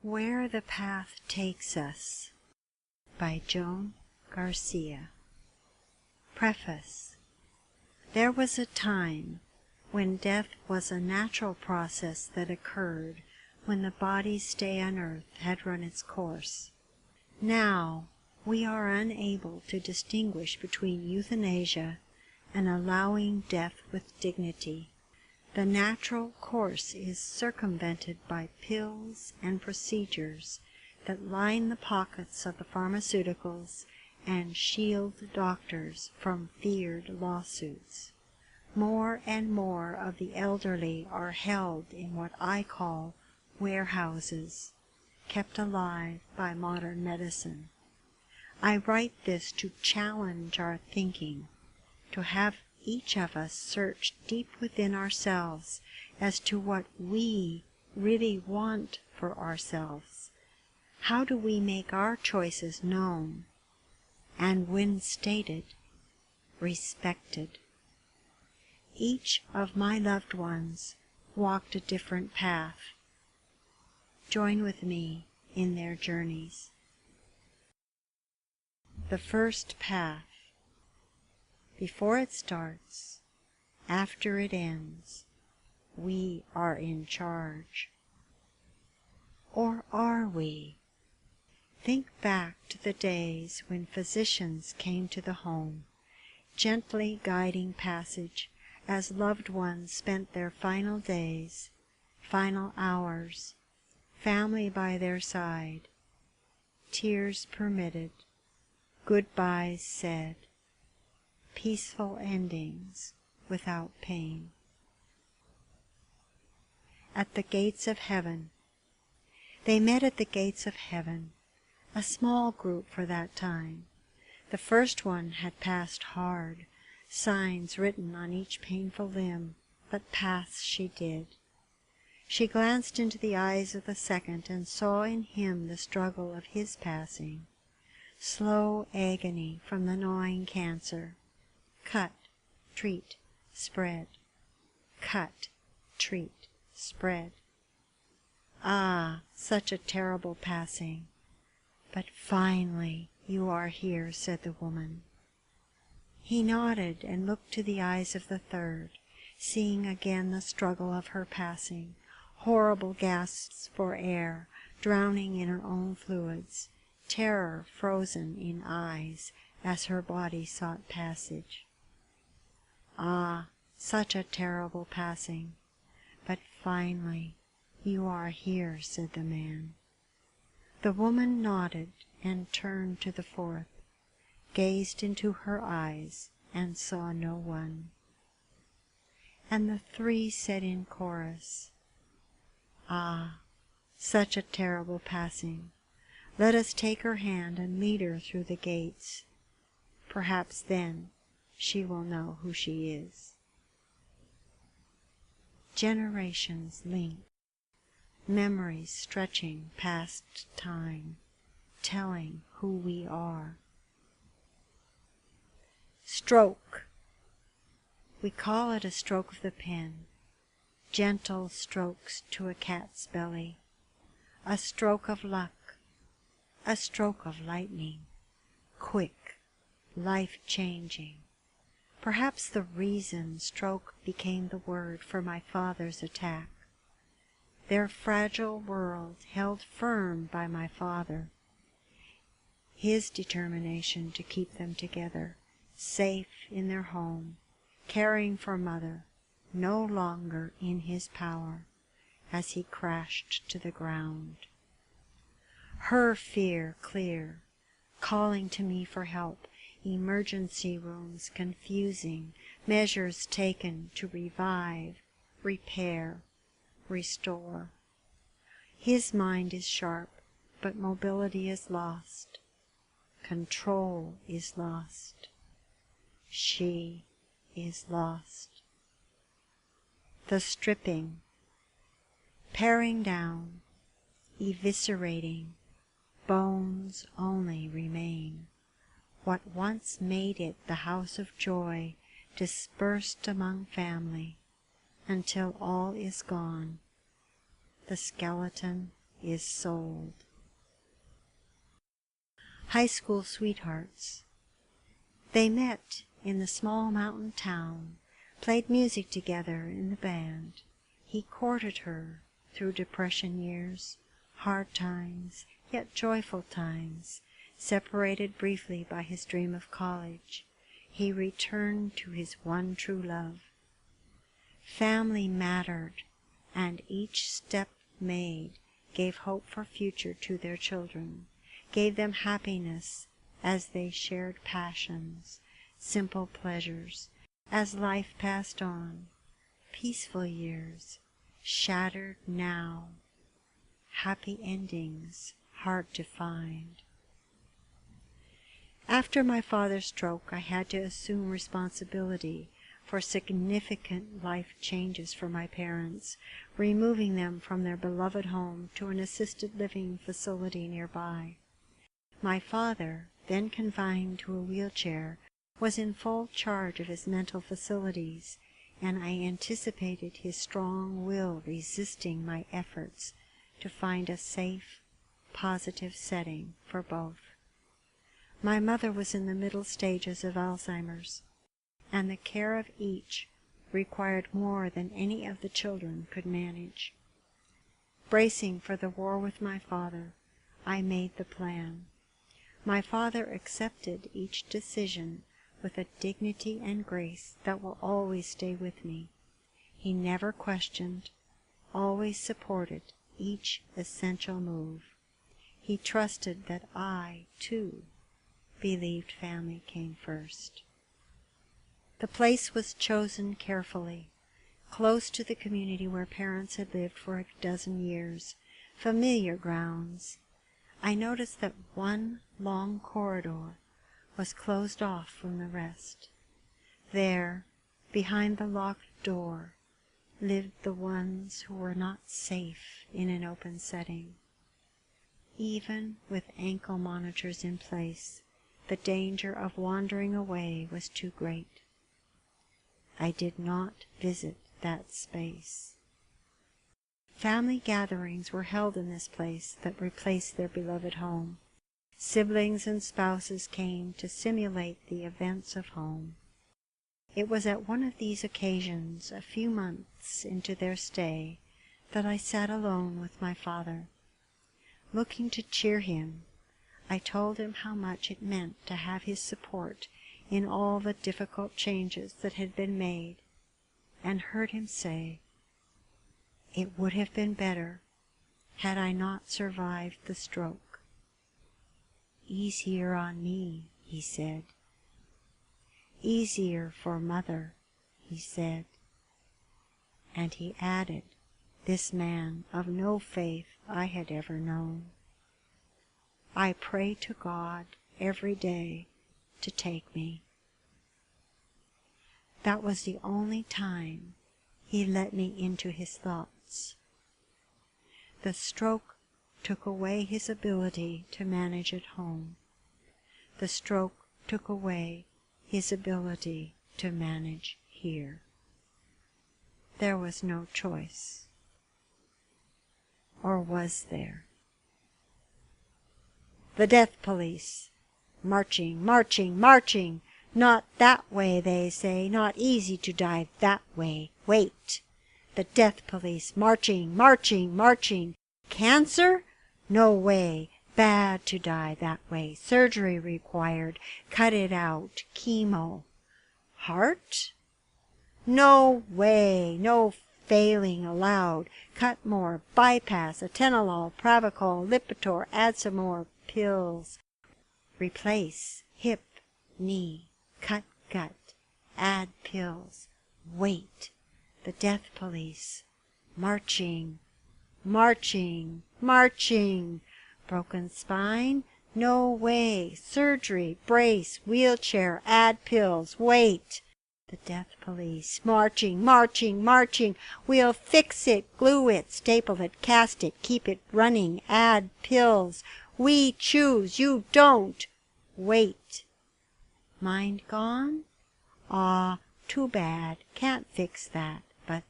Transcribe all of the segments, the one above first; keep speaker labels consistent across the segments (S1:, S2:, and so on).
S1: Where the Path Takes Us by Joan Garcia. Preface. There was a time when death was a natural process that occurred when the body's stay on earth had run its course. Now we are unable to distinguish between euthanasia and allowing death with dignity. The natural course is circumvented by pills and procedures that line the pockets of the pharmaceuticals and shield doctors from feared lawsuits. More and more of the elderly are held in what I call warehouses, kept alive by modern medicine. I write this to challenge our thinking, to have each of us search deep within ourselves as to what we really want for ourselves. How do we make our choices known, and when stated, respected? Each of my loved ones walked a different path. Join with me in their journeys. The first path. Before it starts, after it ends, we are in charge. Or are we? Think back to the days when physicians came to the home, gently guiding passage as loved ones spent their final days, final hours, family by their side, tears permitted, goodbyes said, peaceful endings without pain. At the gates of heaven. They met at the gates of heaven, a small group for that time. The first one had passed hard, signs written on each painful limb, but pass she did. She glanced into the eyes of the second and saw in him the struggle of his passing, slow agony from the gnawing cancer. Cut, treat, spread. Cut, treat, spread. Ah, such a terrible passing. But finally you are here, said the woman. He nodded and looked to the eyes of the third, seeing again the struggle of her passing, horrible gasps for air, drowning in her own fluids, terror frozen in eyes as her body sought passage. Ah, such a terrible passing. But finally, you are here, said the man. The woman nodded and turned to the fourth, gazed into her eyes and saw no one. And the three said in chorus, Ah, such a terrible passing. Let us take her hand and lead her through the gates. Perhaps then she will know who she is. Generations link, memories stretching past time, telling who we are. Stroke. We call it a stroke of the pen, gentle strokes to a cat's belly, a stroke of luck, a stroke of lightning, quick, life-changing. Perhaps the reason stroke became the word for my father's attack. Their fragile world held firm by my father. His determination to keep them together, safe in their home, caring for mother, no longer in his power, as he crashed to the ground. Her fear clear, calling to me for help, emergency rooms confusing, measures taken to revive, repair, restore. His mind is sharp, but mobility is lost. Control is lost. She is lost. The stripping, paring down, eviscerating, bones only remain. What once made it the house of joy, dispersed among family, until all is gone. The skeleton is sold. High school sweethearts. They met in the small mountain town, played music together in the band. He courted her through depression years, hard times, yet joyful times, separated briefly by his dream of college. He returned to his one true love. Family mattered, and each step made gave hope for future to their children, gave them happiness as they shared passions, simple pleasures, as life passed on, peaceful years, shattered now, happy endings hard to find. After my father's stroke, I had to assume responsibility for significant life changes for my parents, removing them from their beloved home to an assisted living facility nearby. My father, then confined to a wheelchair, was in full charge of his mental facilities, and I anticipated his strong will resisting my efforts to find a safe, positive setting for both. My mother was in the middle stages of Alzheimer's, and the care of each required more than any of the children could manage. Bracing for the war with my father, I made the plan. My father accepted each decision with a dignity and grace that will always stay with me. He never questioned, always supported each essential move. He trusted that I, too, believed family came first. The place was chosen carefully, close to the community where parents had lived for a dozen years, familiar grounds. I noticed that one long corridor was closed off from the rest. There, behind the locked door, lived the ones who were not safe in an open setting. Even with ankle monitors in place, the danger of wandering away was too great. I did not visit that space. Family gatherings were held in this place that replaced their beloved home. Siblings and spouses came to simulate the events of home. It was at one of these occasions, a few months into their stay, that I sat alone with my father. Looking to cheer him, I told him how much it meant to have his support in all the difficult changes that had been made, and heard him say, "It would have been better had I not survived the stroke." "Easier on me," he said. "Easier for Mother," he said. And he added, this man of no faith I had ever known, "I pray to God every day to take me." That was the only time he let me into his thoughts. The stroke took away his ability to manage at home. The stroke took away his ability to manage here. There was no choice. Or was there? The death police. Marching, marching, marching. Not that way, they say. Not easy to die that way. Wait. The death police. Marching, marching, marching. Cancer? No way. Bad to die that way. Surgery required. Cut it out. Chemo. Heart? No way. No failing allowed. Cut more. Bypass. Atenolol. Pravachol. Lipitor. Add some more pills. Replace. Hip. Knee. Cut gut. Add pills. Wait. The death police. Marching. Marching. Marching. Broken spine? No way. Surgery. Brace. Wheelchair. Add pills. Wait. The death police. Marching. Marching. Marching. We'll fix it. Glue it. Staple it. Cast it. Keep it running. Add pills. We choose. You don't. Wait. Mind gone? Aw, too bad. Can't fix that. But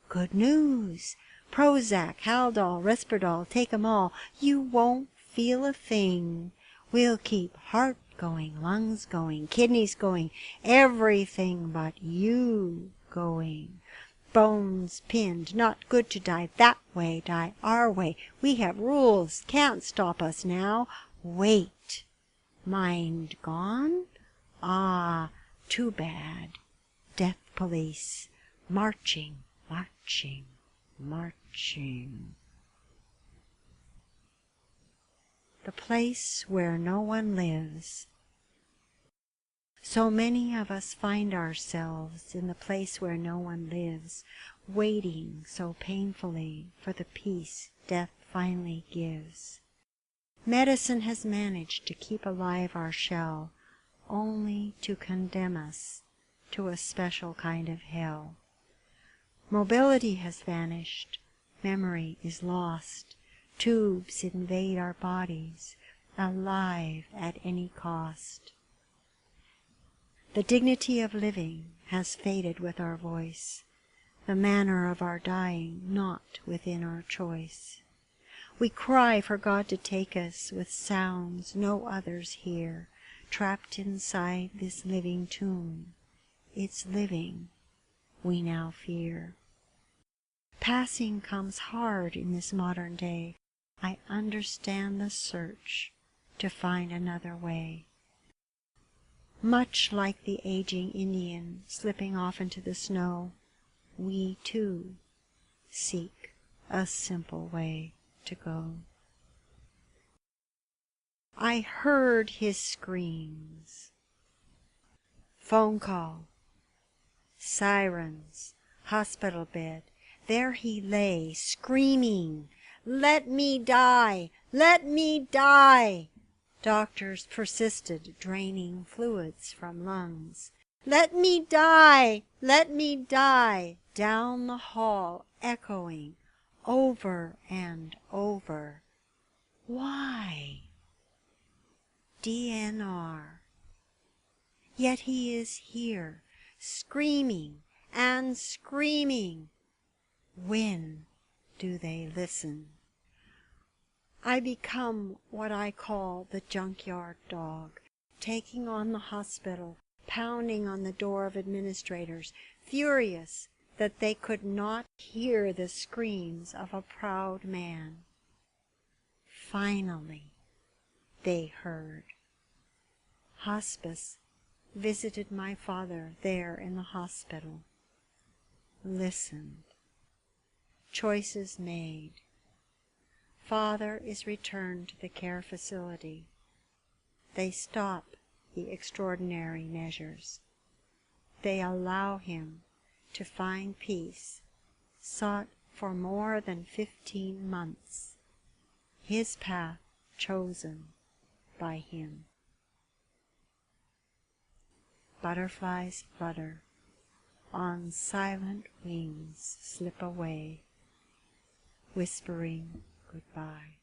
S1: good news. Prozac, Haldol, Risperdal, take 'em all. You won't feel a thing. We'll keep heart going, lungs going, kidneys going, everything but you going. Bones pinned, not good to die that way, die our way. We have rules, can't stop us now. Wait. Mind gone? Ah, too bad. Death police, marching, marching, marching. The place where no one lives. So many of us find ourselves in the place where no one lives, waiting so painfully for the peace death finally gives. Medicine has managed to keep alive our shell, only to condemn us to a special kind of hell. Mobility has vanished, memory is lost, tubes invade our bodies, alive at any cost. The dignity of living has faded with our voice, the manner of our dying not within our choice. We cry for God to take us with sounds no others hear, trapped inside this living tomb. Its living we now fear. Passing comes hard in this modern day. I understand the search to find another way. Much like the aging Indian slipping off into the snow, we too seek a simple way to go. I heard his screams. Phone call. Sirens. Hospital bed. There he lay, screaming, "Let me die! Let me die!" Doctors persisted, draining fluids from lungs. "Let me die! Let me die!" Down the hall, echoing, over and over. Why? DNR. Yet he is here, screaming and screaming. When do they listen? I become what I call the junkyard dog, taking on the hospital, pounding on the door of administrators, furious that they could not hear the screams of a proud man. Finally, they heard. Hospice visited my father there in the hospital. Listened. Choices made. Father is returned to the care facility. They stop the extraordinary measures. They allow him to find peace, sought for more than 15 months. His path chosen by him. Butterflies flutter, on silent wings slip away, whispering goodbye.